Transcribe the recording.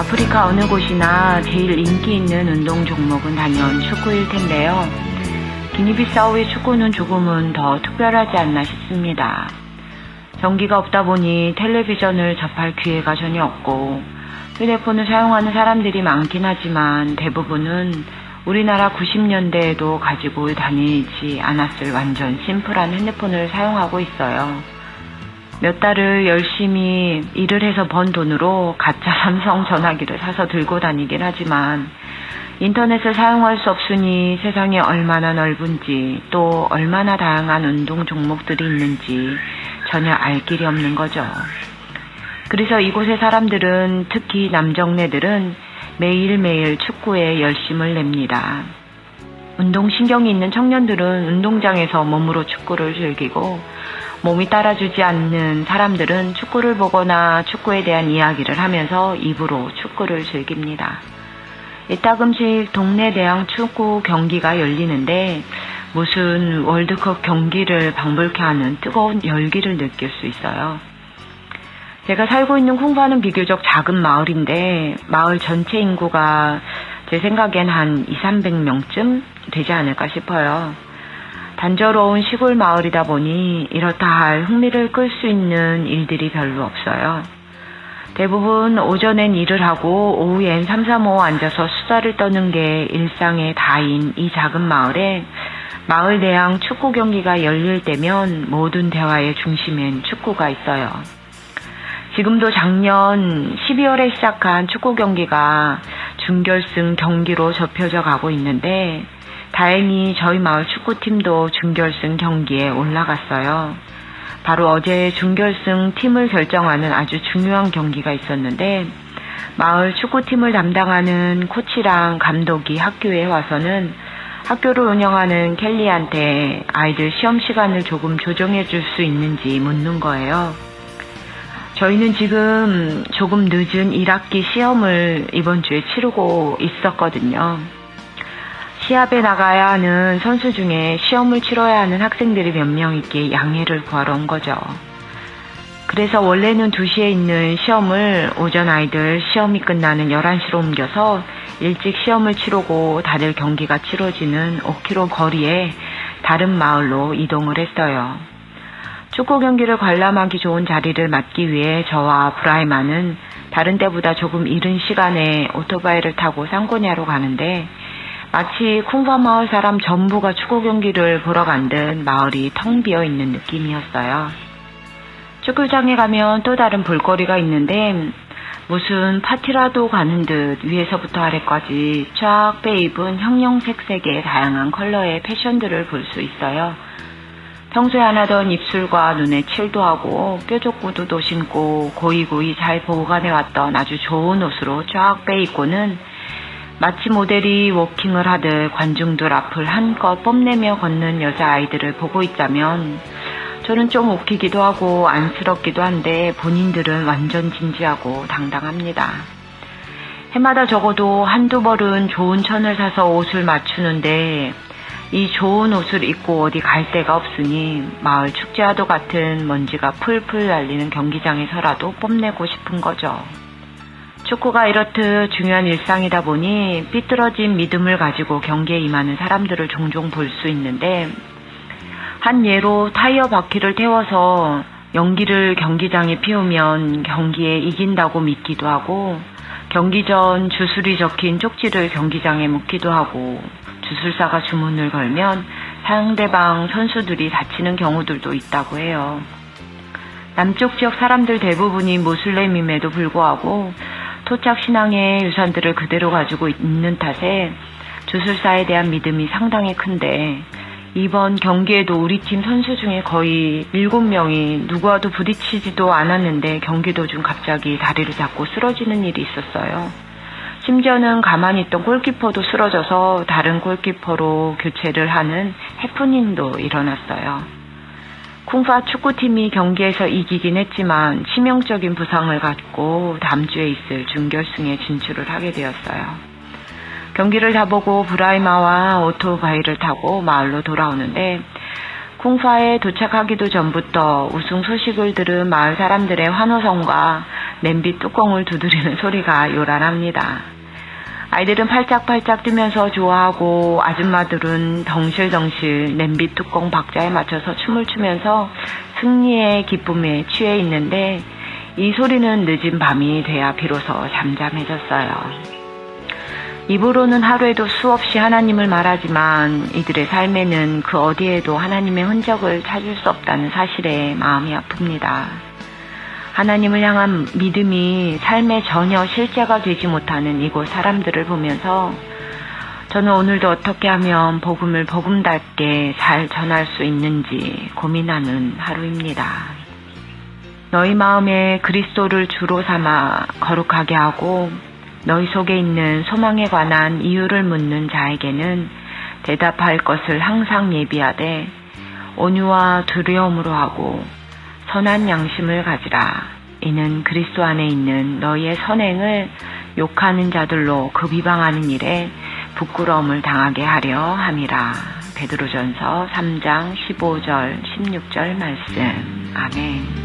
아프리카 어느 곳이나 제일 인기 있는 운동 종목은 단연 축구일 텐데요. 기니비사우의 축구는 조금은 더 특별하지 않나 싶습니다. 전기가 없다 보니 텔레비전을 접할 기회가 전혀 없고 휴대폰을 사용하는 사람들이 많긴 하지만 대부분은 우리나라 90년대에도 가지고 다니지 않았을 완전 심플한 핸드폰을 사용하고 있어요. 몇 달을 열심히 일을 해서 번 돈으로 가짜 삼성 전화기를 사서 들고 다니긴 하지만 인터넷을 사용할 수 없으니 세상이 얼마나 넓은지 또 얼마나 다양한 운동 종목들이 있는지 전혀 알 길이 없는 거죠. 그래서 이곳의 사람들은 특히 남정네들은 매일매일 축구에 열심을 냅니다. 운동신경이 있는 청년들은 운동장에서 몸으로 축구를 즐기고 몸이 따라주지 않는 사람들은 축구를 보거나 축구에 대한 이야기를 하면서 입으로 축구를 즐깁니다. 이따금씩 동네 대항 축구 경기가 열리는데 무슨 월드컵 경기를 방불케 하는 뜨거운 열기를 느낄 수 있어요. 제가 살고 있는 쿵파는 비교적 작은 마을인데 마을 전체 인구가 제 생각엔 한 200~300명쯤 되지 않을까 싶어요. 단조로운 시골 마을이다 보니 이렇다 할 흥미를 끌 수 있는 일들이 별로 없어요. 대부분 오전엔 일을 하고 오후엔 삼삼오오 앉아서 수다를 떠는 게 일상의 다인 이 작은 마을에 마을 대항 축구 경기가 열릴 때면 모든 대화의 중심엔 축구가 있어요. 지금도 작년 12월에 시작한 축구 경기가 준결승 경기로 접혀져 가고 있는데 다행히 저희 마을 축구팀도 준결승 경기에 올라갔어요. 바로 어제 준결승 팀을 결정하는 아주 중요한 경기가 있었는데 마을 축구팀을 담당하는 코치랑 감독이 학교에 와서는 학교를 운영하는 켈리한테 아이들 시험 시간을 조금 조정해 줄 수 있는지 묻는 거예요. 저희는 지금 조금 늦은 1학기 시험을 이번 주에 치르고 있었거든요. 시합에 나가야 하는 선수 중에 시험을 치러야 하는 학생들이 몇 명 있기에 양해를 구하러 온 거죠. 그래서 원래는 2시에 있는 시험을 오전 아이들 시험이 끝나는 11시로 옮겨서 일찍 시험을 치르고 다들 경기가 치러지는 5km 거리에 다른 마을로 이동을 했어요. 축구 경기를 관람하기 좋은 자리를 맡기 위해 저와 브라이마는 다른 때보다 조금 이른 시간에 오토바이를 타고 상고냐로 가는데 마치 쿵파 마을 사람 전부가 축구 경기를 보러 간 듯 마을이 텅 비어 있는 느낌이었어요. 축구장에 가면 또 다른 볼거리가 있는데 무슨 파티라도 가는 듯 위에서부터 아래까지 쫙 빼입은 형형색색의 다양한 컬러의 패션들을 볼 수 있어요. 평소에 안 하던 입술과 눈에 칠도 하고 뾰족 구두도 신고 고이고이 잘 보관해왔던 아주 좋은 옷으로 쫙 빼입고는 마치 모델이 워킹을 하듯 관중들 앞을 한껏 뽐내며 걷는 여자아이들을 보고 있자면 저는 좀 웃기기도 하고 안쓰럽기도 한데 본인들은 완전 진지하고 당당합니다. 해마다 적어도 한두 벌은 좋은 천을 사서 옷을 맞추는데 이 좋은 옷을 입고 어디 갈 데가 없으니 마을 축제와도 같은 먼지가 풀풀 날리는 경기장에서라도 뽐내고 싶은 거죠. 축구가 이렇듯 중요한 일상이다 보니 삐뚤어진 믿음을 가지고 경기에 임하는 사람들을 종종 볼 수 있는데 한 예로 타이어 바퀴를 태워서 연기를 경기장에 피우면 경기에 이긴다고 믿기도 하고 경기 전 주술이 적힌 쪽지를 경기장에 묻기도 하고 주술사가 주문을 걸면 상대방 선수들이 다치는 경우들도 있다고 해요. 남쪽 지역 사람들 대부분이 모슬렘임에도 불구하고 토착 신앙의 유산들을 그대로 가지고 있는 탓에 주술사에 대한 믿음이 상당히 큰데 이번 경기에도 우리 팀 선수 중에 거의 7명이 누구와도 부딪히지도 않았는데 경기 도중 갑자기 다리를 잡고 쓰러지는 일이 있었어요. 심지어는 가만히 있던 골키퍼도 쓰러져서 다른 골키퍼로 교체를 하는 해프닝도 일어났어요. 쿵파 축구팀이 경기에서 이기긴 했지만 치명적인 부상을 갖고 다음 주에 있을 준결승에 진출을 하게 되었어요. 경기를 다 보고 브라이마와 오토바이를 타고 마을로 돌아오는데 쿵파에 도착하기도 전부터 우승 소식을 들은 마을 사람들의 환호성과 냄비 뚜껑을 두드리는 소리가 요란합니다. 아이들은 팔짝팔짝 뛰면서 좋아하고 아줌마들은 덩실덩실 냄비 뚜껑 박자에 맞춰서 춤을 추면서 승리의 기쁨에 취해 있는데 이 소리는 늦은 밤이 돼야 비로소 잠잠해졌어요. 입으로는 하루에도 수없이 하나님을 말하지만 이들의 삶에는 그 어디에도 하나님의 흔적을 찾을 수 없다는 사실에 마음이 아픕니다. 하나님을 향한 믿음이 삶에 전혀 실제가 되지 못하는 이곳 사람들을 보면서 저는 오늘도 어떻게 하면 복음을 복음답게 잘 전할 수 있는지 고민하는 하루입니다. 너희 마음에 그리스도를 주로 삼아 거룩하게 하고 너희 속에 있는 소망에 관한 이유를 묻는 자에게는 대답할 것을 항상 예비하되 온유와 두려움으로 하고 선한 양심을 가지라. 이는 그리스도 안에 있는 너희의 선행을 욕하는 자들로 그 비방하는 일에 부끄러움을 당하게 하려 함이라. 베드로전서 3장 15절 16절 말씀. 아멘.